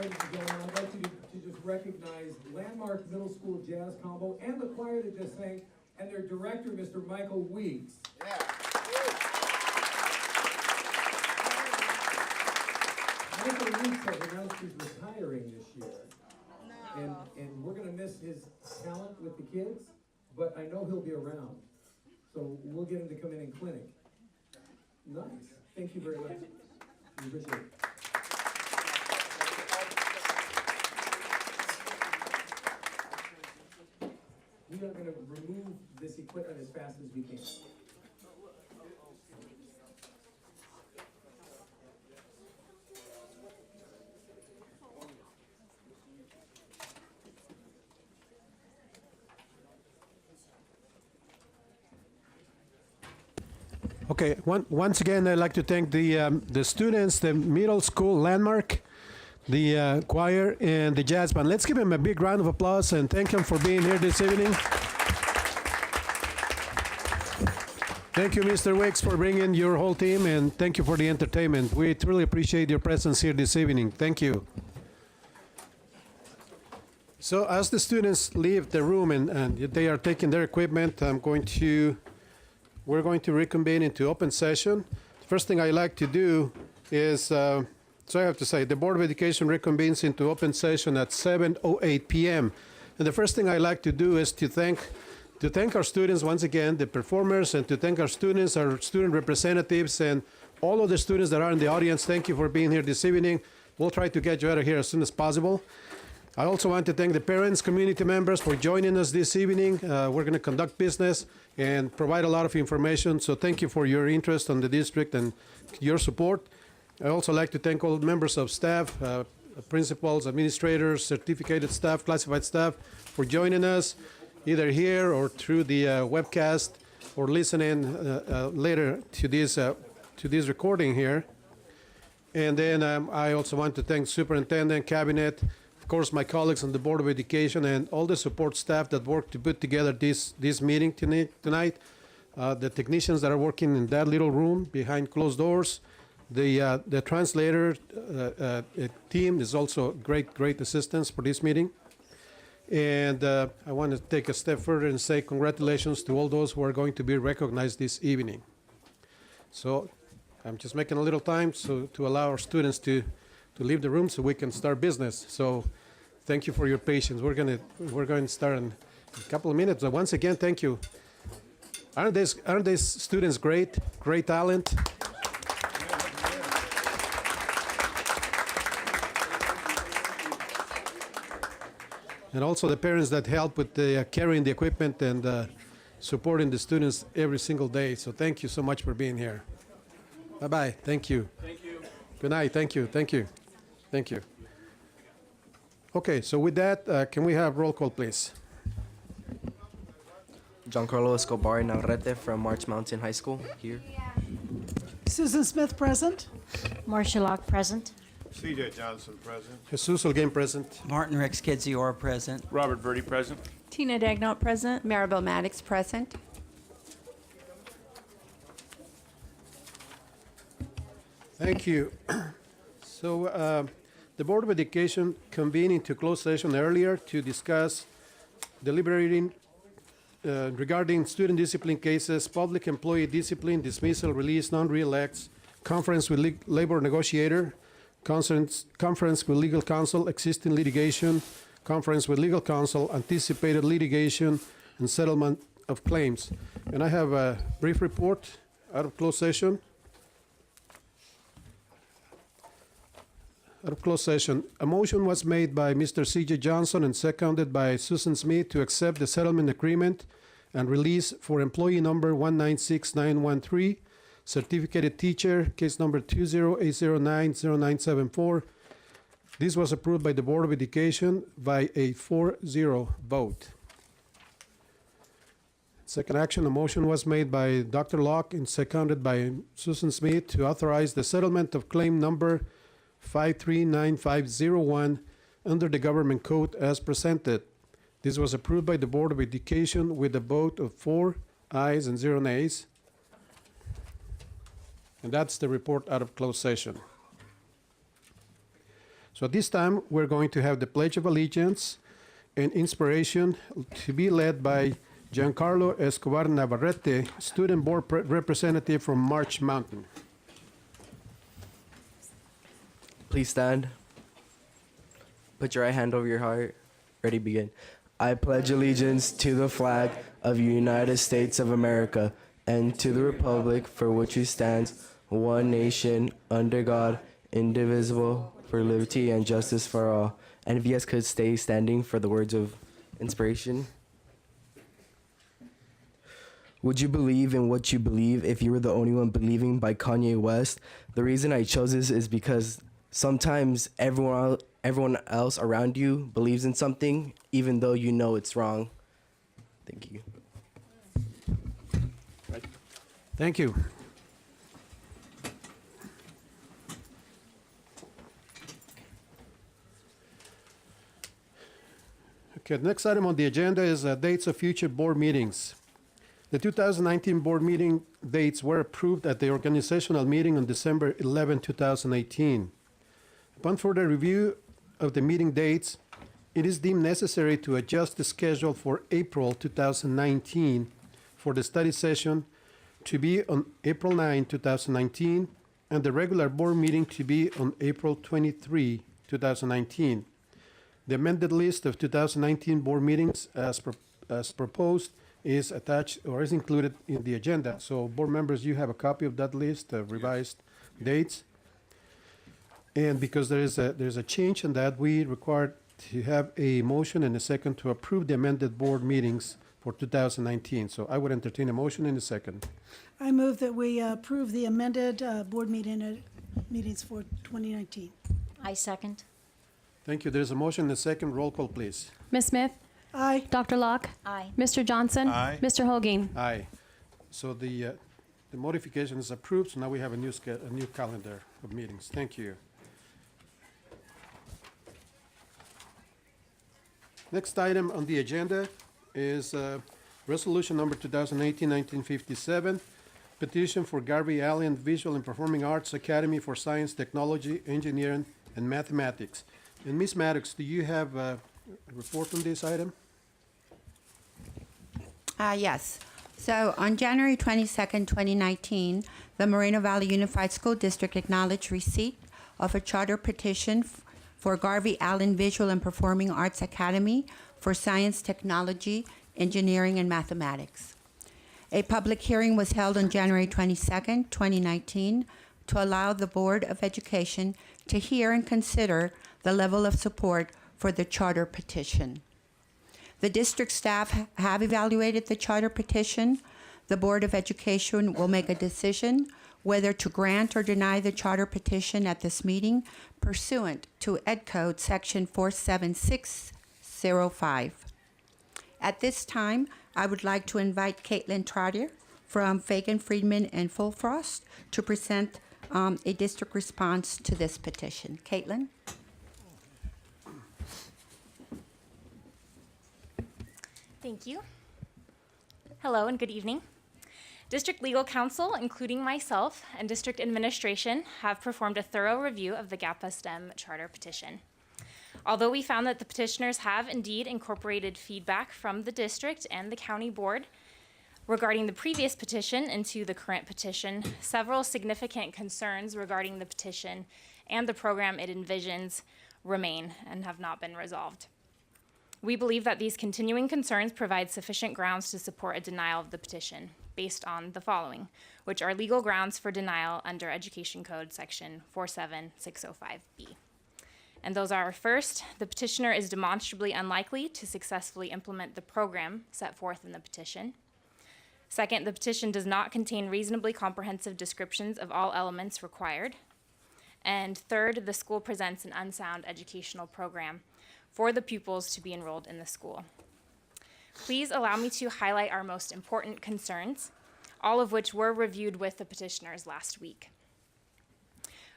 ladies and gentlemen, I'd like you to just recognize Landmark Middle School Jazz Combo and the choir that just sang, and their director, Mr. Michael Weeks. Yeah. Michael Weeks has announced he's retiring this year. And we're going to miss his talent with the kids, but I know he'll be around. So we'll get him to come in and clinic. Nice. Thank you very much. We appreciate it. We are going to remove this equipment as fast as we can. Okay, once again, I'd like to thank the students, the middle school Landmark, the choir, and the jazz band. Let's give them a big round of applause and thank them for being here this evening. Thank you, Mr. Wicks, for bringing your whole team, and thank you for the entertainment. We truly appreciate your presence here this evening. Thank you. So as the students leave the room and they are taking their equipment, we're going to reconvene into open session. The first thing I like to do is, so I have to say, the Board of Education reconvenes into open session at 7:08 p.m. And the first thing I like to do is to thank our students once again, the performers, and to thank our students, our student representatives, and all of the students that are in the audience. Thank you for being here this evening. We'll try to get you out of here as soon as possible. I also want to thank the parents, community members for joining us this evening. We're going to conduct business and provide a lot of information. So thank you for your interest in the district and your support. I also like to thank all members of staff, principals, administrators, certificated staff, classified staff for joining us either here or through the webcast or listening later to this recording here. And then I also want to thank Superintendent, Cabinet, of course, my colleagues on the Board of Education, and all the support staff that worked to put together this meeting tonight. The technicians that are working in that little room behind closed doors. The translator team is also great assistance for this meeting. And I want to take a step further and say congratulations to all those who are going to be recognized this evening. So I'm just making a little time to allow our students to leave the room so we can start business. So thank you for your patience. We're going to start in a couple of minutes. But once again, thank you. Aren't these students great talent? And also the parents that help with carrying the equipment and supporting the students every single day. So thank you so much for being here. Bye-bye. Thank you. Thank you. Good night. Thank you. Thank you. Thank you. Okay, so with that, can we have roll call, please? Giancarlo Escobar Navarrete from March Mountain High School, here. Susan Smith present. Marcia Locke present. CJ Johnson present. Jesus Holguin present. Martin Rex Kidziora present. Robert Verdi present. Tina Dagnott present. Maribel Maddox present. Thank you. So the Board of Education convened into closed session earlier to discuss deliberating regarding student discipline cases, public employee discipline, dismissal, release, non-reelects, conference with labor negotiator, conference with legal counsel, existing litigation, conference with legal counsel, anticipated litigation, and settlement of claims. And I have a brief report out of closed session. Out of closed session, a motion was made by Mr. C.J. Johnson and seconded by Susan Smith to accept the settlement agreement and release for employee number 196913, certificated teacher, case number 208090974. This was approved by the Board of Education by a 4-0 vote. Second action, a motion was made by Dr. Locke and seconded by Susan Smith to authorize the settlement of claim number 539501 under the government code as presented. This was approved by the Board of Education with a vote of 4 ayes and 0 nays. And that's the report out of closed session. So this time, we're going to have the Pledge of Allegiance and inspiration to be led by Giancarlo Escobar Navarrete, Student Board Representative from March Mountain. Please stand. Put your right hand over your heart. Ready, begin. I pledge allegiance to the flag of the United States of America and to the republic for which it stands, one nation, under God, indivisible, for liberty and justice for all. And if you guys could stay standing for the words of inspiration. Would you believe in what you believe if you were the only one believing, by Kanye West? The reason I chose this is because sometimes everyone else around you believes in something, even though you know it's wrong. Thank you. Thank you. Okay, the next item on the agenda is dates of future board meetings. The 2019 board meeting dates were approved at the organizational meeting on December 11, 2018. Upon further review of the meeting dates, it is deemed necessary to adjust the schedule for April 2019 for the study session to be on April 9, 2019, and the regular board meeting to be on April 23, 2019. The amended list of 2019 board meetings as proposed is attached or is included in the agenda. So board members, you have a copy of that list of revised dates. And because there's a change in that, we require to have a motion and a second to approve the amended board meetings for 2019. So I would entertain a motion in a second. I move that we approve the amended board meetings for 2019. I second. Thank you. There's a motion and a second. Roll call, please. Ms. Smith? Aye. Dr. Locke? Aye. Mr. Johnson? Aye. Mr. Holguin? Aye. So the modification is approved, so now we have a new calendar of meetings. Thank you. Next item on the agenda is resolution number 2018-1957, petition for Garvey Allen Visual and Performing Arts Academy for Science, Technology, Engineering, and Mathematics. And Ms. Maddox, do you have a report on this item? Yes. So on January 22nd, 2019, the Moreno Valley Unified School District acknowledged receipt of a charter petition for Garvey Allen Visual and Performing Arts Academy for Science, Technology, Engineering, and Mathematics. A public hearing was held on January 22nd, 2019, to allow the Board of Education to hear and consider the level of support for the charter petition. The district staff have evaluated the charter petition. The Board of Education will make a decision whether to grant or deny the charter petition at this meeting pursuant to Ed Code Section 47605. At this time, I would like to invite Caitlin Trotter from Fagan, Friedman, and Full Frost to present a district response to this petition. Caitlin? Thank you. Hello and good evening. District Legal Counsel, including myself and District Administration, have performed a thorough review of the GAPA STEM charter petition. Although we found that the petitioners have indeed incorporated feedback from the district and the county board regarding the previous petition into the current petition, several significant concerns regarding the petition and the program it envisions remain and have not been resolved. We believe that these continuing concerns provide sufficient grounds to support a denial of the petition based on the following, which are legal grounds for denial under Education Code Section 47605B. And those are, first, the petitioner is demonstrably unlikely to successfully implement the program set forth in the petition. Second, the petition does not contain reasonably comprehensive descriptions of all elements required. And third, the school presents an unsound educational program for the pupils to be enrolled in the school. Please allow me to highlight our most important concerns, all of which were reviewed with the petitioners last week.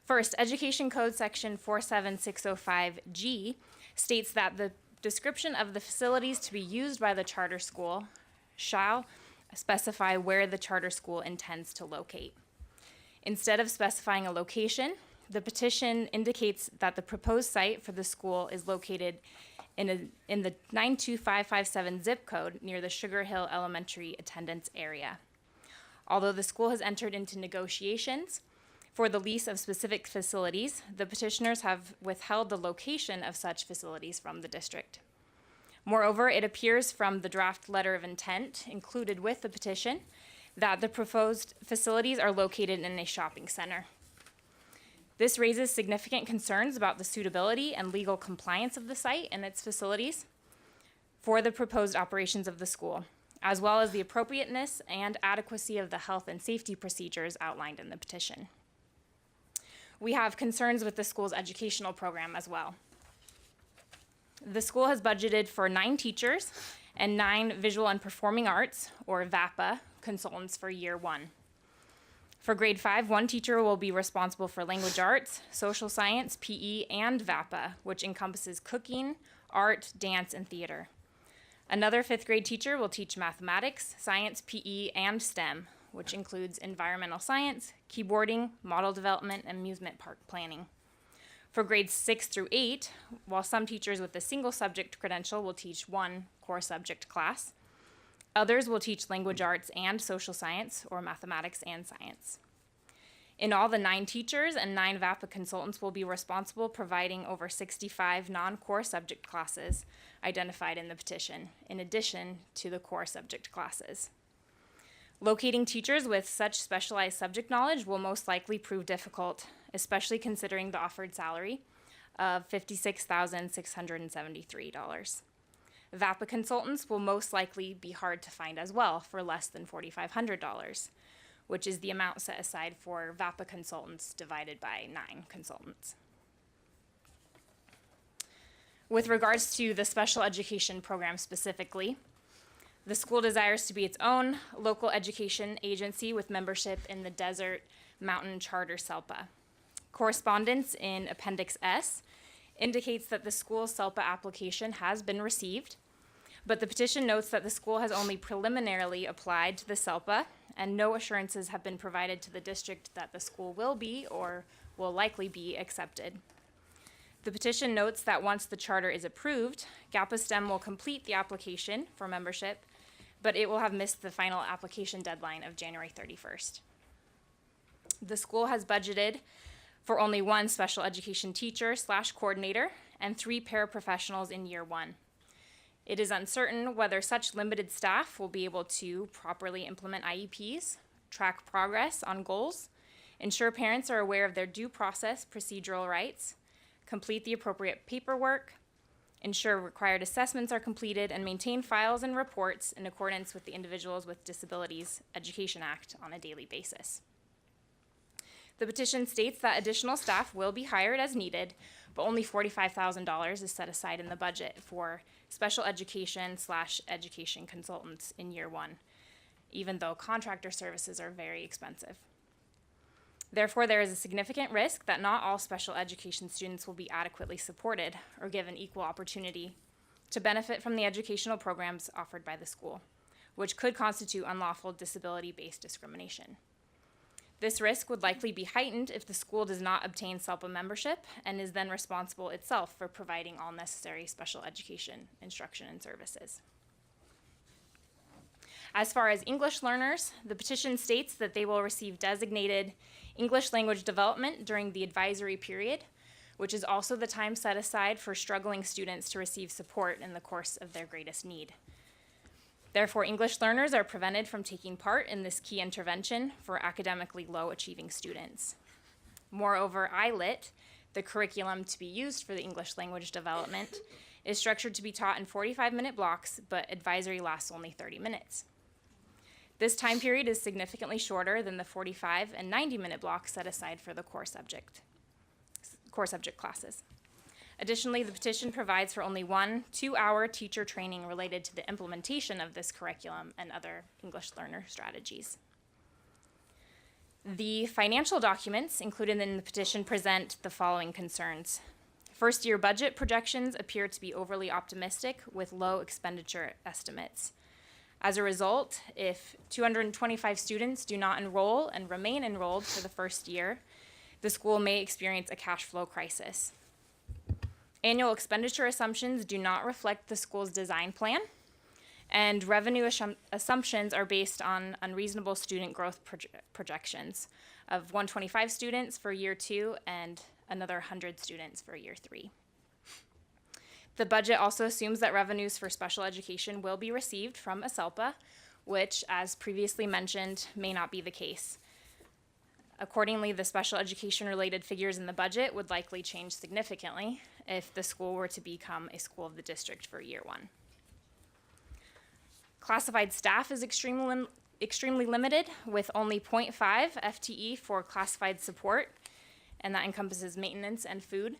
First, Education Code Section 47605G states that the description of the facilities to be used by the charter school shall specify where the charter school intends to locate. Instead of specifying a location, The petition indicates that the proposed site for the school is located in the 92557 zip code near the Sugar Hill Elementary attendance area. Although the school has entered into negotiations for the lease of specific facilities, the petitioners have withheld the location of such facilities from the district. Moreover, it appears from the draft letter of intent included with the petition that the proposed facilities are located in a shopping center. This raises significant concerns about the suitability and legal compliance of the site and its facilities for the proposed operations of the school, as well as the appropriateness and adequacy of the health and safety procedures outlined in the petition. We have concerns with the school's educational program as well. The school has budgeted for 9 teachers and 9 visual and performing arts, or VAPA, consultants for year 1. For grade 5, 1 teacher will be responsible for language arts, social science, PE, and VAPA, which encompasses cooking, art, dance, and theater. Another 5th grade teacher will teach mathematics, science, PE, and STEM, which includes environmental science, keyboarding, model development, and amusement park planning. For grades 6 through 8, while some teachers with a single subject credential will teach 1 core subject class, others will teach language arts and social science, or mathematics and science. In all, the 9 teachers and 9 VAPA consultants will be responsible providing over 65 non-core subject classes identified in the petition, in addition to the core subject classes. Locating teachers with such specialized subject knowledge will most likely prove difficult, especially considering the offered salary of $56,673. VAPA consultants will most likely be hard to find as well for less than $4,500, which is the amount set aside for VAPA consultants divided by 9 consultants. With regards to the special education program specifically, the school desires to be its own local education agency with membership in the Desert Mountain Charter SELPA. Correspondence in Appendix S indicates that the school's SELPA application has been received, but the petition notes that the school has only preliminarily applied to the SELPA, and no assurances have been provided to the district that the school will be or will likely be accepted. The petition notes that once the charter is approved, GAPA STEM will complete the application for membership, but it will have missed the final application deadline of January 31st. The school has budgeted for only 1 special education teacher / coordinator and 3 paraprofessionals in year 1. It is uncertain whether such limited staff will be able to properly implement IEPs, track progress on goals, ensure parents are aware of their due process procedural rights, complete the appropriate paperwork, ensure required assessments are completed, and maintain files and reports in accordance with the Individuals with Disabilities Education Act on a daily basis. The petition states that additional staff will be hired as needed, but only $45,000 is set aside in the budget for special education / education consultants in year 1, even though contractor services are very expensive. Therefore, there is a significant risk that not all special education students will be adequately supported or given equal opportunity to benefit from the educational programs offered by the school, which could constitute unlawful disability-based discrimination. This risk would likely be heightened if the school does not obtain SELPA membership and is then responsible itself for providing all necessary special education instruction and services. As far as English learners, the petition states that they will receive designated English language development during the advisory period, which is also the time set aside for struggling students to receive support in the course of their greatest need. Therefore, English learners are prevented from taking part in this key intervention for academically low achieving students. Moreover, ILIT, the curriculum to be used for the English language development, is structured to be taught in 45-minute blocks, but advisory lasts only 30 minutes. This time period is significantly shorter than the 45 and 90-minute blocks set aside for the core subject classes. Additionally, the petition provides for only 1 2-hour teacher training related to the implementation of this curriculum and other English learner strategies. The financial documents included in the petition present the following concerns. First-year budget projections appear to be overly optimistic with low expenditure estimates. As a result, if 225 students do not enroll and remain enrolled for the first year, the school may experience a cash flow crisis. Annual expenditure assumptions do not reflect the school's design plan, and revenue assumptions are based on unreasonable student growth projections of 125 students for year 2 and another 100 students for year 3. The budget also assumes that revenues for special education will be received from ASELPA, which, as previously mentioned, may not be the case. Accordingly, the special education-related figures in the budget would likely change significantly if the school were to become a school of the district for year 1. Classified staff is extremely limited, with only 0.5 FTE for classified support, and that encompasses maintenance and food,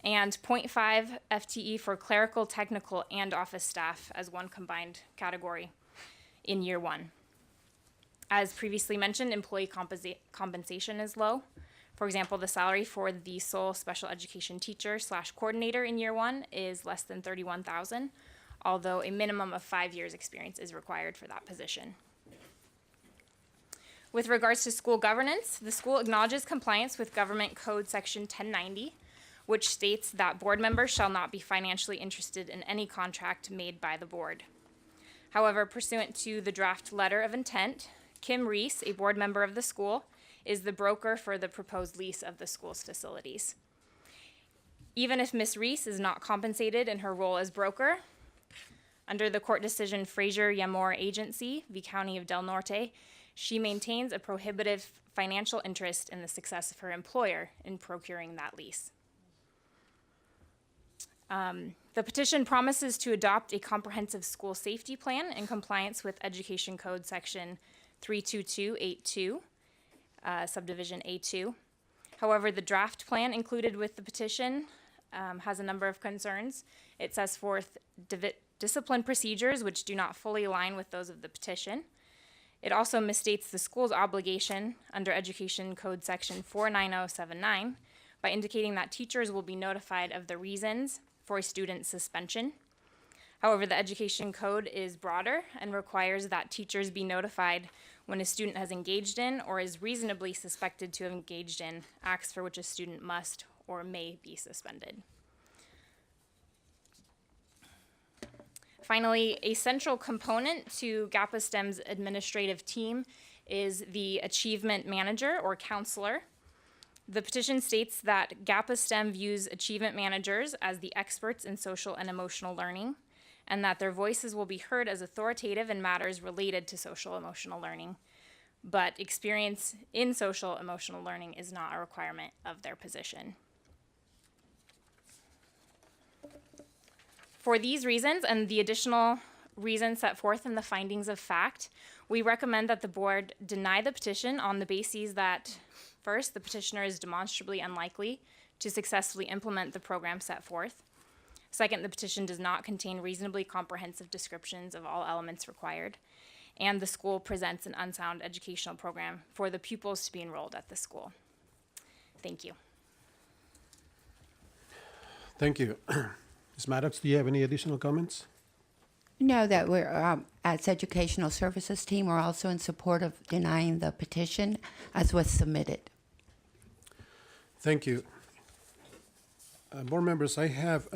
and 0.5 FTE for clerical, technical, and office staff as one combined category in year 1. As previously mentioned, employee compensation is low. For example, the salary for the sole special education teacher / coordinator in year 1 is less than $31,000, although a minimum of 5 years experience is required for that position. With regards to school governance, the school acknowledges compliance with Government Code Section 1090, which states that board members shall not be financially interested in any contract made by the board. However, pursuant to the draft letter of intent, Kim Reese, a board member of the school, is the broker for the proposed lease of the school's facilities. Even if Ms. Reese is not compensated in her role as broker, under the court decision Frazier Yamor Agency v. County of Del Norte, she maintains a prohibitive financial interest in the success of her employer in procuring that lease. The petition promises to adopt a comprehensive school safety plan in compliance with Education Code Section 32282, subdivision A2. However, the draft plan included with the petition has a number of concerns. It sets forth discipline procedures which do not fully align with those of the petition. It also misstates the school's obligation under Education Code Section 49079 by indicating that teachers will be notified of the reasons for a student's suspension. However, the Education Code is broader and requires that teachers be notified when a student has engaged in or is reasonably suspected to have engaged in acts for which a student must or may be suspended. Finally, a central component to GAPA STEM's administrative team is the achievement manager or counselor. The petition states that GAPA STEM views achievement managers as the experts in social and emotional learning, and that their voices will be heard as authoritative in matters related to social emotional learning. But experience in social emotional learning is not a requirement of their position. For these reasons and the additional reasons set forth in the findings of fact, we recommend that the board deny the petition on the bases that, first, the petitioner is demonstrably unlikely to successfully implement the program set forth. Second, the petition does not contain reasonably comprehensive descriptions of all elements required, and the school presents an unsound educational program for the pupils to be enrolled at the school. Thank you. Thank you. Ms. Maddox, do you have any additional comments? No, that we're, as Educational Services team, we're also in support of denying the petition as was submitted. Thank you. Board members, I have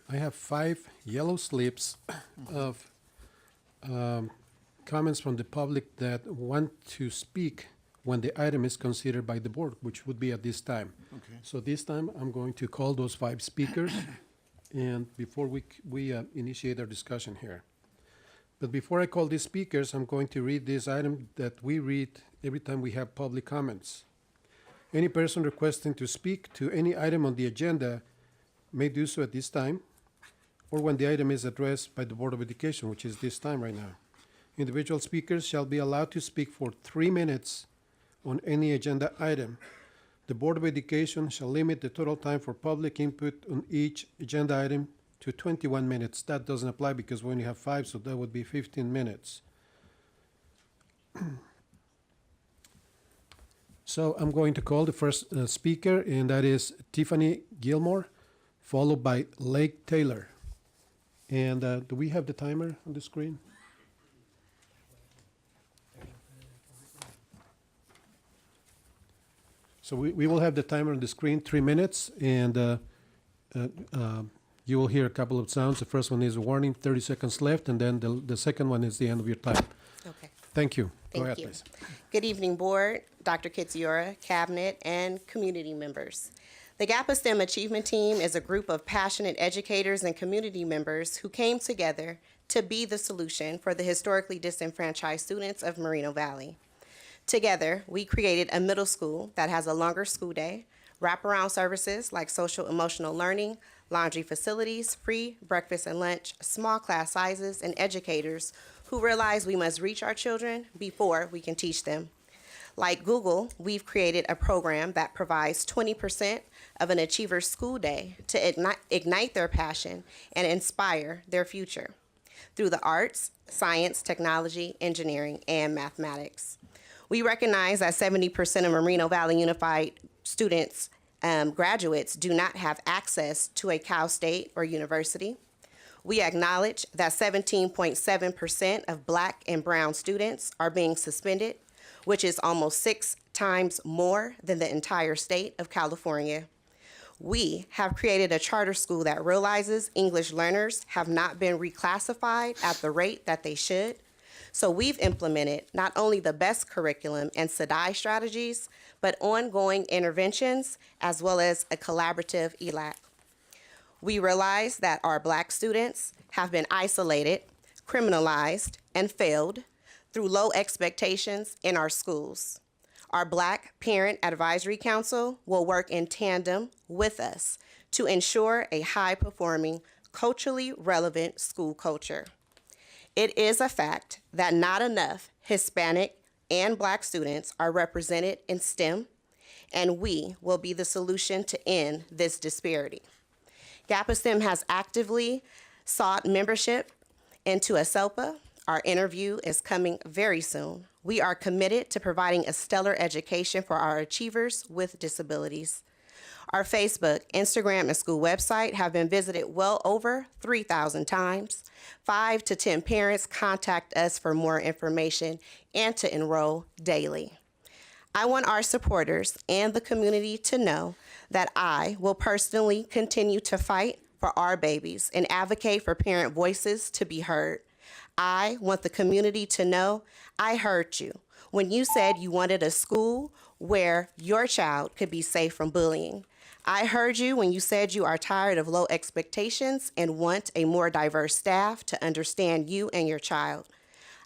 5 yellow slips of comments from the public that want to speak when the item is considered by the board, which would be at this time. Okay. So this time, I'm going to call those 5 speakers, and before we initiate our discussion here. But before I call these speakers, I'm going to read this item that we read every time we have public comments. Any person requesting to speak to any item on the agenda may do so at this time, or when the item is addressed by the Board of Education, which is this time right now. Individual speakers shall be allowed to speak for 3 minutes on any agenda item. The Board of Education shall limit the total time for public input on each agenda item to 21 minutes. That doesn't apply because we only have 5, so that would be 15 minutes. So I'm going to call the first speaker, and that is Tiffany Gilmore, followed by Lake Taylor. And do we have the timer on the screen? So we will have the timer on the screen, 3 minutes, and you will hear a couple of sounds. The first one is a warning, 30 seconds left, and then the second one is the end of your time. Okay. Thank you. Go Thank ahead, you. please. Good evening, Board, Dr. Kitsiora, Cabinet, and community members. The GAPA STEM Achievement Team is a group of passionate educators and community members who came together to be the solution for the historically disenfranchised students of Moreno Valley. Together, we created a middle school that has a longer school day, wraparound services like social emotional learning, laundry facilities, free breakfast and lunch, small class sizes, and educators who realize we must reach our children before we can teach them. Like Google, we've created a program that provides 20% of an achiever's school day to ignite their passion and inspire their future through the arts, science, technology, engineering, and mathematics. We recognize that 70% of Moreno Valley Unified students, graduates, do not have access to a Cal State or university. We acknowledge that 17.7% of Black and brown students are being suspended, which is almost 6 times more than the entire state of California. We have created a charter school that realizes English learners have not been reclassified at the rate that they should. So we've implemented not only the best curriculum and SEDI strategies, but ongoing interventions as well as a collaborative ELAC. We realize that our Black students have been isolated, criminalized, and failed through low expectations in our schools. Our Black Parent Advisory Council will work in tandem with us to ensure a high-performing, culturally relevant school culture. It is a fact that not enough Hispanic and Black students are represented in STEM, and we will be the solution to end this disparity. GAPA STEM has actively sought membership into ASELPA. Our interview is coming very soon. We are committed to providing a stellar education for our achievers with disabilities. Our Facebook, Instagram, and school website have been visited well over 3,000 times. 5 to 10 parents contact us for more information and to enroll daily. I want our supporters and the community to know that I will personally continue to fight for our babies and advocate for parent voices to be heard. I want the community to know I heard you when you said you wanted a school where your child could be safe from bullying. I heard you when you said you are tired of low expectations and want a more diverse staff to understand you and your child.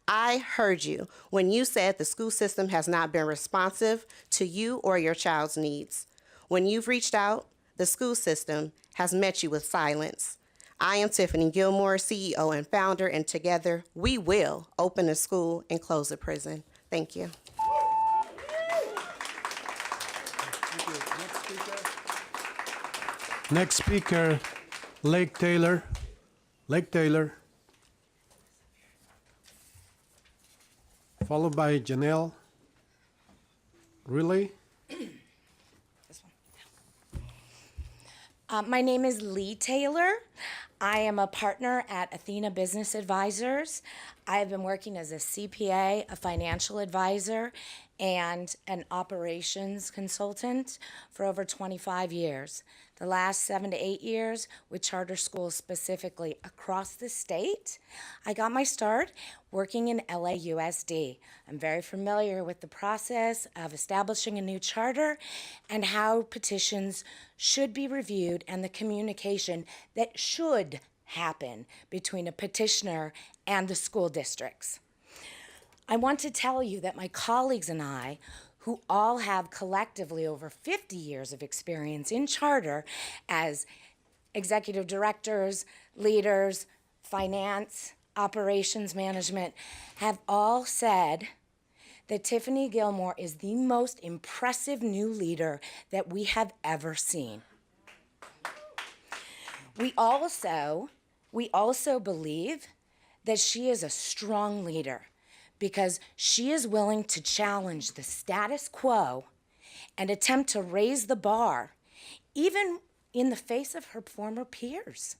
I heard you when you said the school system has not been responsive to you or your child's needs. When you've reached out, the school system has met you with silence. I am Tiffany Gilmore, CEO and founder, and together we will open a school and close a prison. Thank you. Next speaker, Lake Taylor. Lake Taylor. Followed by Janelle. Really? My name is Lee Taylor. I am a partner at Athena Business Advisors. I have been working as a CPA, a financial advisor, and an operations consultant for over 25 years. The last 7 to 8 years with charter schools specifically across the state. I got my start working in LAUSD. I'm very familiar with the process of establishing a new charter and how petitions should be reviewed and the communication that should happen between a petitioner and the school districts. I want to tell you that my colleagues and I, who all have collectively over 50 years of experience in charter as executive directors, leaders, finance, operations management, have all said that Tiffany Gilmore is the most impressive new leader that we have ever seen. We also believe that she is a strong leader because she is willing to challenge the status quo and attempt to raise the bar, even in the face of her former peers.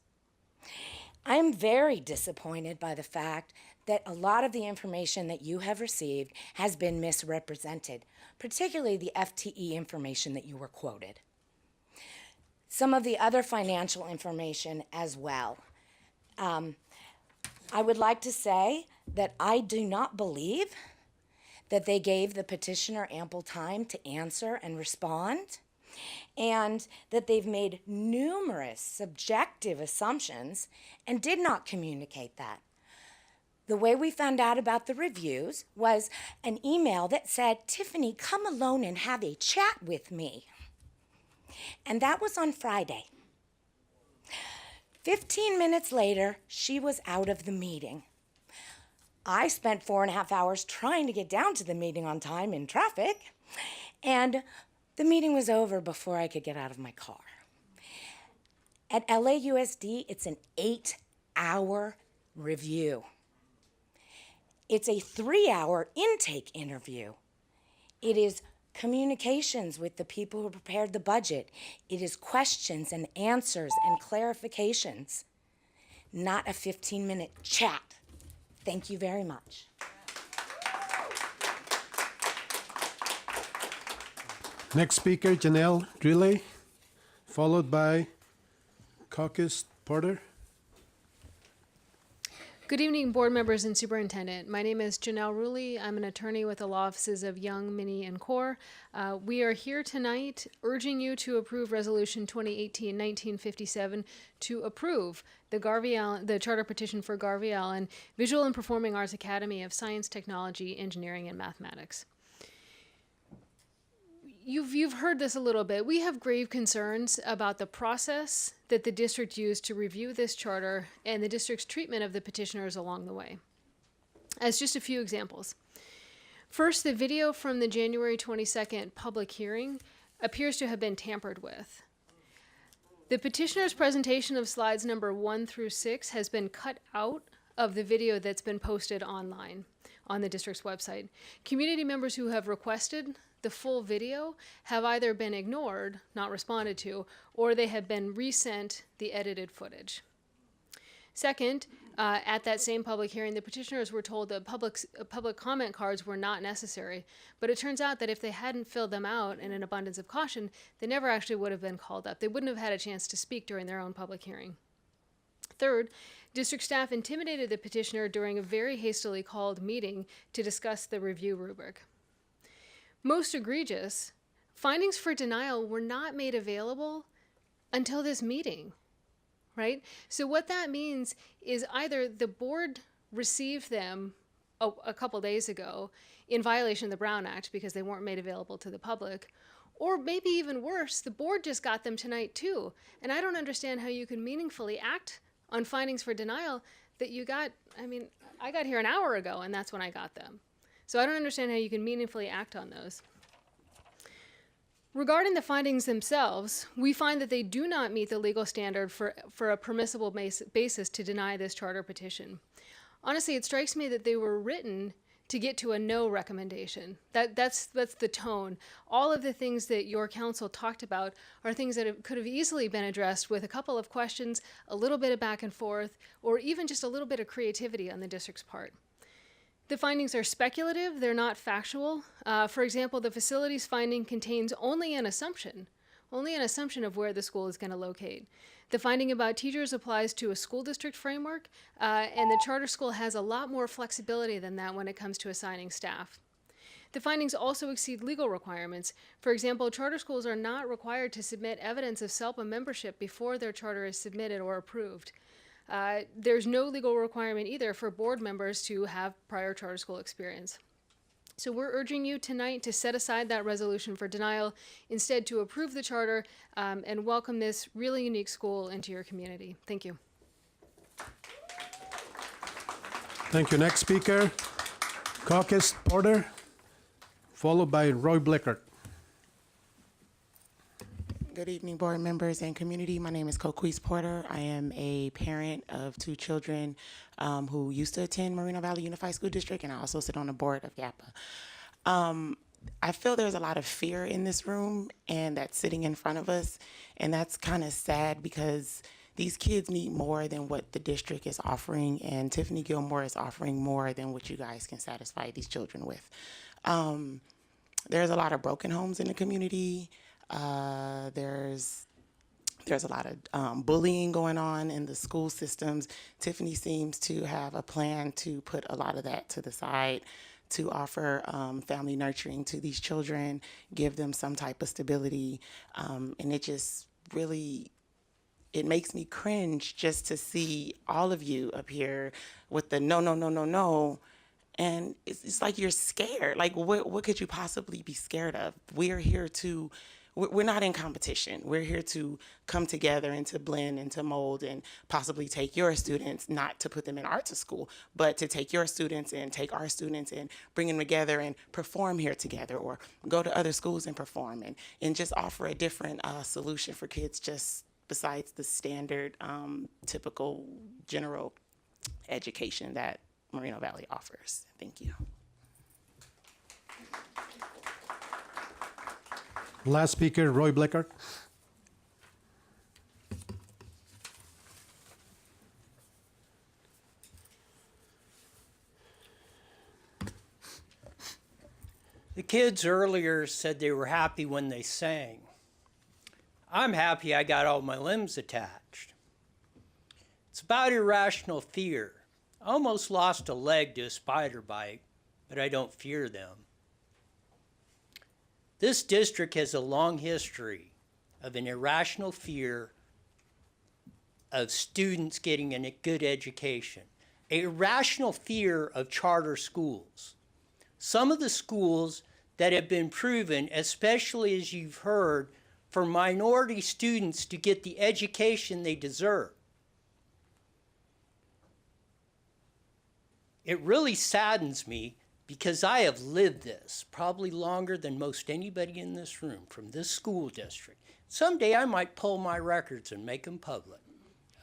I'm very disappointed by the fact that a lot of the information that you have received has been misrepresented, particularly the FTE information that you were quoted. Some of the other financial information as well. I would like to say that I do not believe that they gave the petitioner ample time to answer and respond, and that they've made numerous subjective assumptions and did not communicate that. The way we found out about the reviews was an email that said, "Tiffany, come alone and have a chat with me." And that was on Friday. 15 minutes later, she was out of the meeting. I spent 4.5 hours trying to get down to the meeting on time in traffic, and the meeting was over before I could get out of my car. At LAUSD, it's an 8-hour review. It's a 3-hour intake interview. It is communications with the people who prepared the budget. It is questions and answers and clarifications, not a 15-minute chat. Thank you very much. Next speaker, Janelle Drille, followed by Caucus Porter. Good evening, board members and superintendent. My name is Janelle Rulli. I'm an attorney with the law offices of Young, Minnie, and Core. We are here tonight urging you to approve Resolution 2018-1957 to approve the charter petition for Garvey Allen Visual and Performing Arts Academy of Science, Technology, Engineering, and Mathematics. You've heard this a little bit. We have grave concerns about the process that the district used to review this charter and the district's treatment of the petitioners along the way. As just a few examples. First, the video from the January 22nd public hearing appears to have been tampered with. The petitioner's presentation of slides number 1 through 6 has been cut out of the video that's been posted online on the district's website. Community members who have requested the full video have either been ignored, not responded to, or they have been resent the edited footage. Second, at that same public hearing, the petitioners were told that public comment cards were not necessary, but it turns out that if they hadn't filled them out in an abundance of caution, they never actually would have been called up. They wouldn't have had a chance to speak during their own public hearing. Third, district staff intimidated the petitioner during a very hastily called meeting to discuss the review rubric. Most egregious, findings for denial were not made available until this meeting, right? So what that means is either the board received them a couple days ago in violation of the Brown Act because they weren't made available to the public, or maybe even worse, the board just got them tonight too. And I don't understand how you can meaningfully act on findings for denial that you got, I got here an hour ago and that's when I got them. So I don't understand how you can meaningfully act on those. Regarding the findings themselves, we find that they do not meet the legal standard for a permissible basis to deny this charter petition. Honestly, it strikes me that they were written to get to a no recommendation. That's the tone. All of the things that your council talked about are things that could have easily been addressed with a couple of questions, a little bit of back and forth, or even just a little bit of creativity on the district's part. The findings are speculative, they're not factual. For example, the facilities finding contains only an assumption of where the school is going to locate. The finding about teachers applies to a school district framework, and the charter school has a lot more flexibility than that when it comes to assigning staff. The findings also exceed legal requirements. For example, charter schools are not required to submit evidence of SELPA membership before their charter is submitted or approved. There's no legal requirement either for board members to have prior charter school experience. So we're urging you tonight to set aside that resolution for denial, instead to approve the charter and welcome this really unique school into your community. Thank you. Thank you. Next speaker, Caucus Porter, followed by Roy Blickert. Good evening, board members and community. My name is Coquise Porter. I am a parent of 2 children who used to attend Moreno Valley Unified School District, and I also sit on the board of GAPA. I feel there's a lot of fear in this room, and that's sitting in front of us, and that's kind of sad because these kids need more than what the district is offering, and Tiffany Gilmore is offering more than what you guys can satisfy these children with. There's a lot of broken homes in the community. There's a lot of bullying going on in the school systems. Tiffany seems to have a plan to put a lot of that to the side, to offer family nurturing to these children, give them some type of stability. And it just really, it makes me cringe just to see all of you up here with the no, no, no, no, no. And it's like you're scared. Like, what could you possibly be scared of? We're here to, we're not in competition. We're here to come together and to blend and to mold and possibly take your students, not to put them in arts school, but to take your students and take our students and bring them together and perform here together, or go to other schools and perform, and just offer a different solution for kids, just besides the standard, typical general education that Moreno Valley offers. Thank you. Last speaker, Roy Bleckert. The kids earlier said they were happy when they sang. I'm happy I got all my limbs attached. It's about irrational fear. I almost lost a leg to a spider bite, but I don't fear them. This district has a long history of an irrational fear of students getting a good education, an irrational fear of charter schools. Some of the schools that have been proven, especially as you've heard, for minority students to get the education they deserve. It really saddens me because I have lived this probably longer than most anybody in this room from this school district. Someday I might pull my records and make them public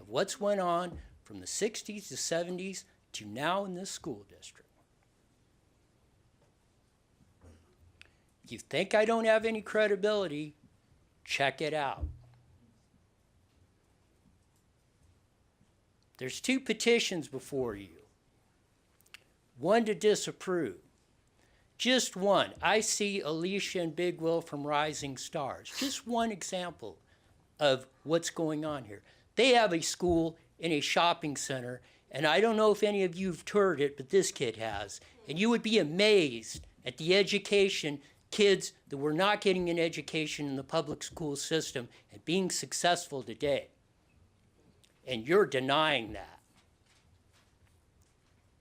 of what's went on from the 60s to 70s to now in this school district. If you think I don't have any credibility, check it out. There's 2 petitions before you. One to disapprove. Just one. I see Alicia and Big Will from Rising Stars. Just one example of what's going on here. They have a school in a shopping center, and I don't know if any of you have toured it, but this kid has. And you would be amazed at the education kids that were not getting an education in the public school system and being successful today. And you're denying that.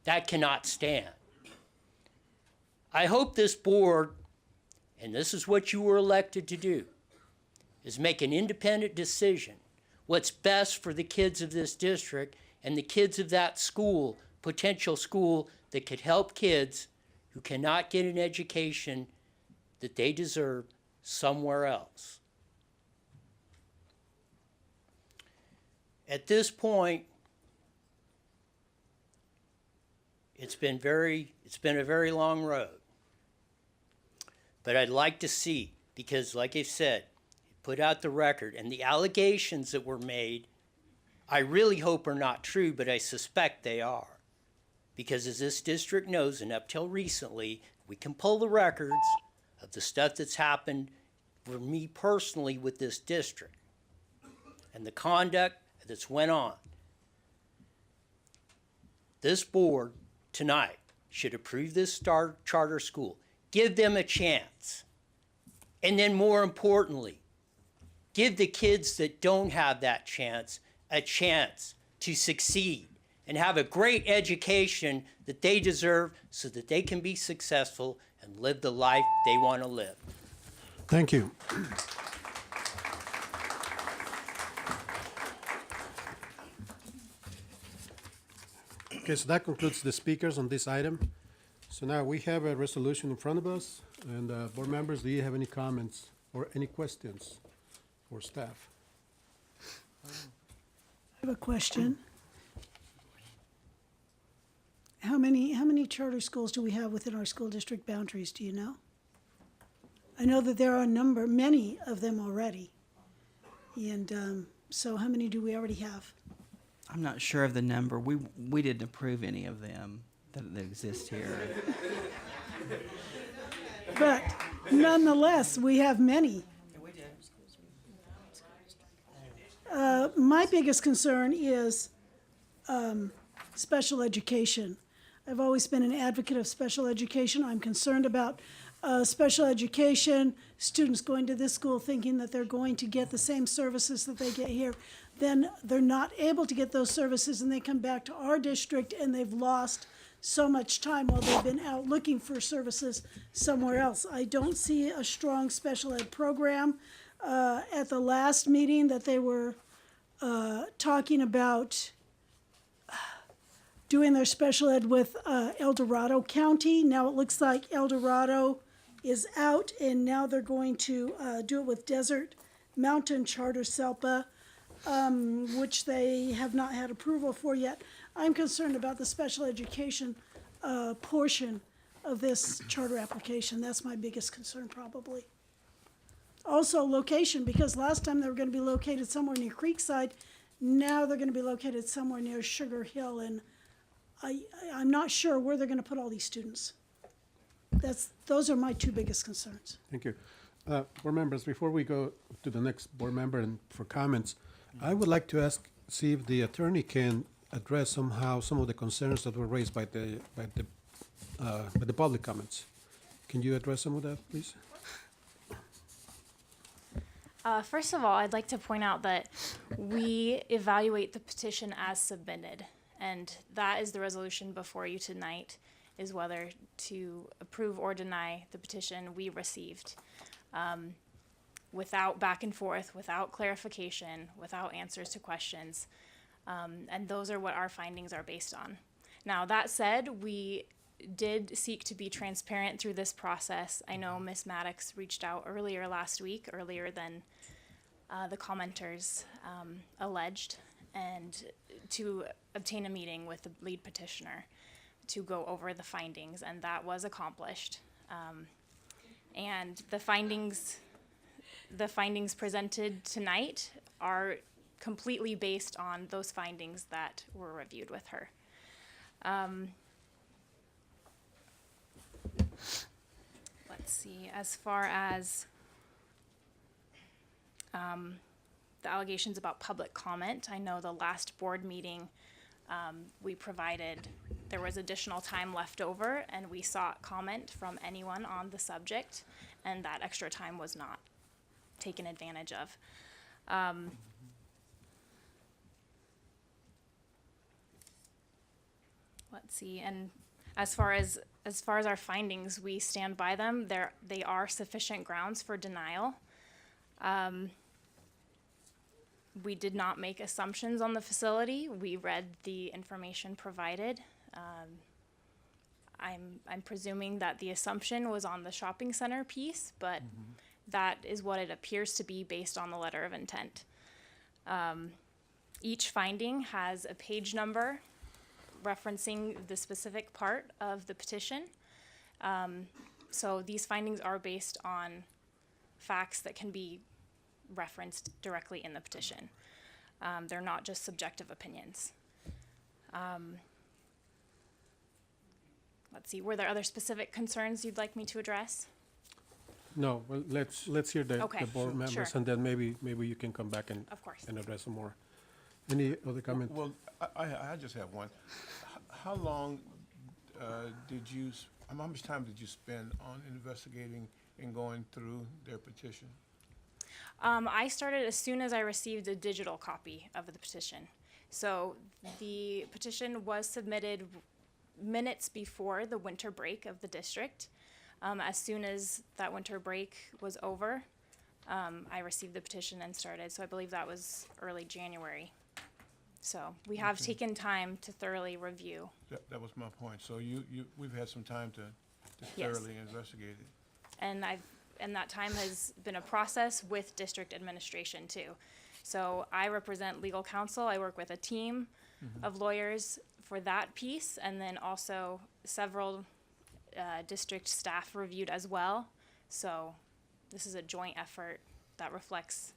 That cannot stand. I hope this board, and this is what you were elected to do, is make an independent decision what's best for the kids of this district and the kids of that school, potential school that could help kids who cannot get an education that they deserve somewhere else. At this point, it's been a very long road. But I'd like to see, because like I said, put out the record, and the allegations that were made, I really hope are not true, but I suspect they are. Because as this district knows, and up till recently, we can pull the records of the stuff that's happened for me personally with this district and the conduct that's went on. This board tonight should approve this charter school. Give them a chance. And then more importantly, give the kids that don't have that chance a chance to succeed and have a great education that they deserve so that they can be successful and live the life they want to live. Thank you. Okay, so that concludes the speakers on this item. So now we have a resolution in front of us. And board members, do you have any comments or any questions for staff? I have a question. How many charter schools do we have within our school district boundaries, do you know? I know that there are many of them already. And So how many do we already have? I'm not sure of the number. We didn't approve any of them that exist here. But nonetheless, we have many. My biggest concern is special education. I've always been an advocate of special education. I'm concerned about special education, students going to this school thinking that they're going to get the same services that they get here. Then they're not able to get those services and they come back to our district and they've lost so much time while they've been out looking for services somewhere else. I don't see a strong special ed program. At the last meeting that they were talking about doing their special ed with El Dorado County. Now it looks like El Dorado is out, and now they're going to do it with Desert Mountain Charter SELPA, which they have not had approval for yet. I'm concerned about the special education portion of this charter application. That's my biggest concern, probably. Also, location, because last time they were going to be located somewhere near Creekside. Now they're going to be located somewhere near Sugar Hill, and I'm not sure where they're going to put all these students. Those are my two biggest concerns. Thank you. Board members, before we go to the next board member and for comments, I would like to see if the attorney can address somehow some of the concerns that were raised by the public comments. Can you address some of that, please? First of all, I'd like to point out that we evaluate the petition as submitted, and that is the resolution before you tonight, is whether to approve or deny the petition we received, without back and forth, without clarification, without answers to questions, and those are what our findings are based on. Now, that said, we did seek to be transparent through this process. I know Ms. Maddox reached out earlier last week, earlier than the commenters alleged, and to obtain a meeting with the lead petitioner to go over the findings, and that was accomplished. And the findings presented tonight are completely based on those findings that were reviewed with her. Let's see, as far as the allegations about public comment, I know the last board meeting we provided, there was additional time left over, and we sought comment from anyone on the subject, and that extra time was not taken advantage of. Let's see, and as far as our findings, we stand by them. They are sufficient grounds for denial. We did not make assumptions on the facility. We read the information provided. I'm presuming that the assumption was on the shopping center piece, but that is what it appears to be based on the letter of intent. Each finding has a page number referencing the specific part of the petition. So these findings are based on facts that can be referenced directly in the petition. They're not just subjective opinions. Let's see, were there other specific concerns you'd like me to address? No, well, let's hear the board members, sure. and then maybe you can come back and Of course. and address some more. Any other comment? Well, I just have one. How long how much time did you spend on investigating and going through their petition? I started as soon as I received a digital copy of the petition. So the petition was submitted minutes before the winter break of the district. As soon as that winter break was over, I received the petition and started. So I believe that was early January. So we have taken time to thoroughly review. That was my point. So we've had some time to Yes. thoroughly investigate it. And that time has been a process with district administration too. So I represent legal counsel. I work with a team of lawyers for that piece, and then also several district staff reviewed as well. So this is a joint effort that reflects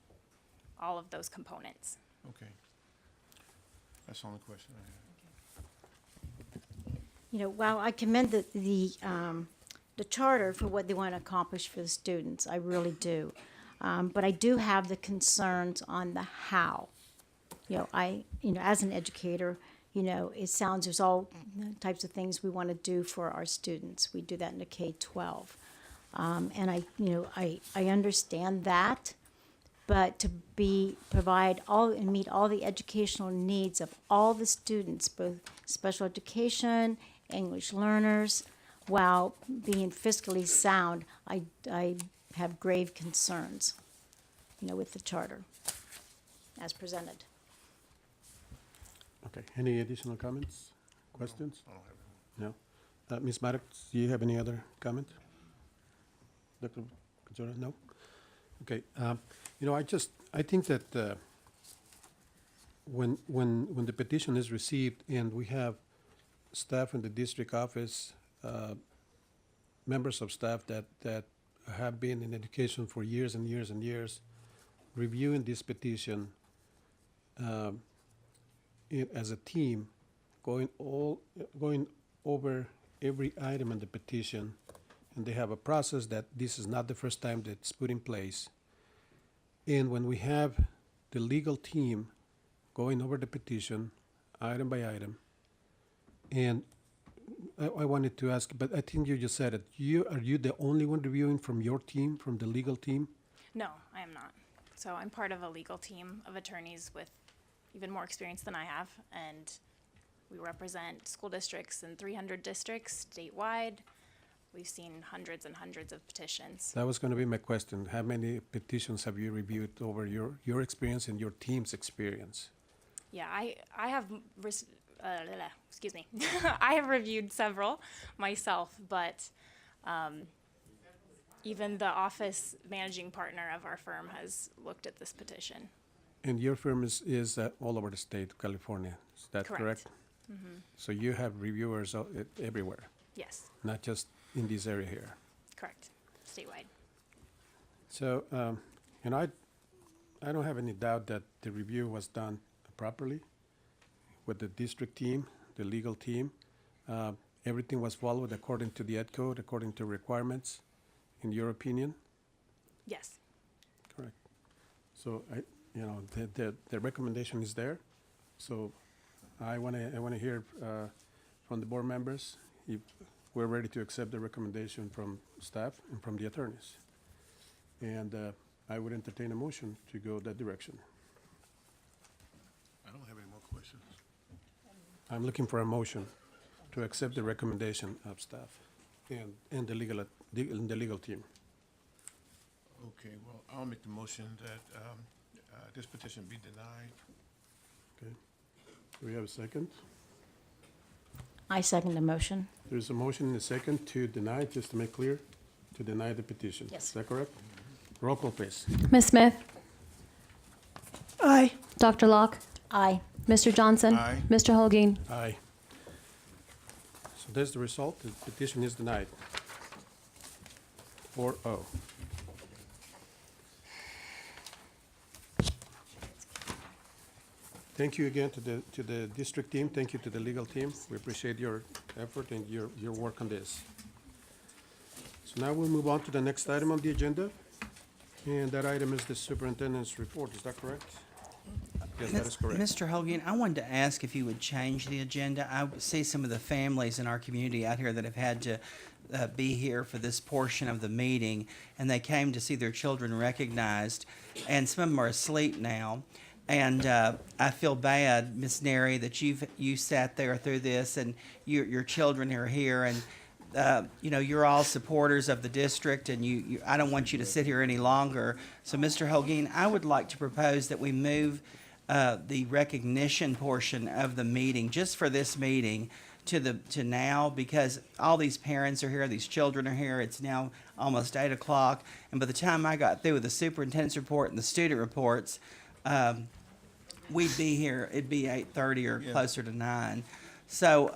all of those components. Okay. That's the only question I have. You know, while I commend the charter for what they want to accomplish for the students, I really do. But I do have the concerns on the how. You know, as an educator, you know, it sounds there's all types of things we want to do for our students. We do that in the K-12. And I understand that, but to provide all and meet all the educational needs of all the students, both special education, English learners, while being fiscally sound, I have grave concerns, you know, with the charter as presented. Okay, any additional comments, questions? I don't have any. No? Ms. Maddox, do you have any other comment? Dr. Consuelo, no? Okay, you know, I think that when the petition is received and we have staff in the district office, members of staff that have been in education for years and years and years, reviewing this petition as a team, going over every item in the petition, and they have a process that this is not the first time that it's put in place. And when we have the legal team going over the petition, item by item, and I wanted to ask, but I think you just said it. Are you the only one reviewing from your team, from the legal team? No, I am not. So I'm part of a legal team of attorneys with even more experience than I have, and we represent school districts in 300 districts statewide. We've seen hundreds and hundreds of petitions. That was going to be my question. How many petitions have you reviewed over your experience and your team's experience? Yeah, I have, excuse me, I have reviewed several myself, but even the office managing partner of our firm has looked at this petition. And your firm is all over the state of California, is that correct? Mm-hmm. So you have reviewers everywhere, Yes, not just in this area here. correct, statewide. So, and I don't have any doubt that the review was done properly with the district team, the legal team. Everything was followed according to the Ed Code, according to requirements, in your opinion? Yes. Correct. So the recommendation is there. So I want to hear from the board members if we're ready to accept the recommendation from staff and from the attorneys. And I would entertain a motion to go that direction. I don't have any more questions. I'm looking for a motion to accept the recommendation of staff and the legal team. Okay, well, I'll make the motion that this petition be denied. Okay. Do we have a second? I second the motion. There's a motion and a second to deny, just to make clear, to deny the petition. Yes. Is that correct? Roll call, please. Ms. Smith, Aye. Dr. Locke, Aye. Mr. Johnson, Aye. Mr. Holguin. Aye. So there's the result. The petition is denied. 4-0. Thank you again to the district team. Thank you to the legal team. We appreciate your effort and your work on this. So now we'll move on to the next item on the agenda. And that item is the superintendent's report. Is that correct? Yes, that is correct. Mr. Hogan, I wanted to ask if you would change the agenda. I see some of the families in our community out here that have had to be here for this portion of the meeting, and they came to see their children recognized, and some of them are asleep now. And I feel bad, Miss Neri, that you sat there through this, and your children are here, and you're all supporters of the district, and I don't want you to sit here any longer. So, Mr. Holguin, I would like to propose that we move the recognition portion of the meeting, just for this meeting, to now, because all these parents are here, these children are here. It's now almost 8 o'clock, and by the time I got through with the superintendent's report and the student reports, we'd be here. It'd be 8:30 or closer to 9. So.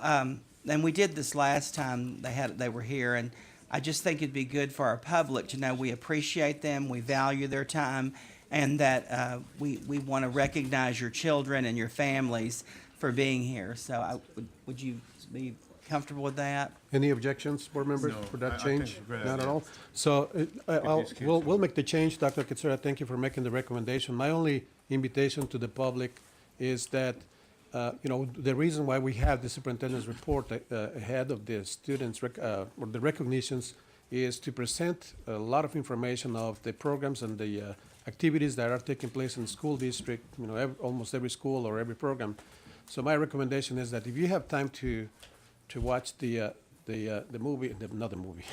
And we did this last time they were here, and I just think it'd be good for our public to know we appreciate them, we value their time, and that we want to recognize your children and your families for being here. So would you be comfortable with that? Any objections, board members, No, for I that think change? it's a great Not at idea. all? So these kids- we'll make the change. Dr. Kitsura, thank you for making the recommendation. My only invitation to the public is that, the reason why we have the superintendent's report ahead of the students' or the recognitions is to present a lot of information of the programs and the activities that are taking place in the school district, almost every school or every program. So my recommendation is that if you have time to watch the movie, not the movie,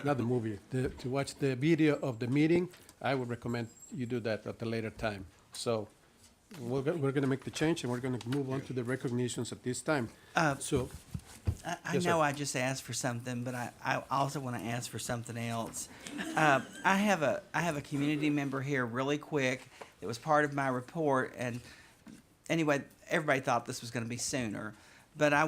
not the movie, to watch the video of the meeting, I would recommend you do that at a later time. So we're going to make the change, and we're going to move on to the recognitions at this time. So, I Yes, sir. know I just asked for something, but I also want to ask for something else. I have a community member here really quick. It was part of my report, and anyway, everybody thought this was going to be sooner, but I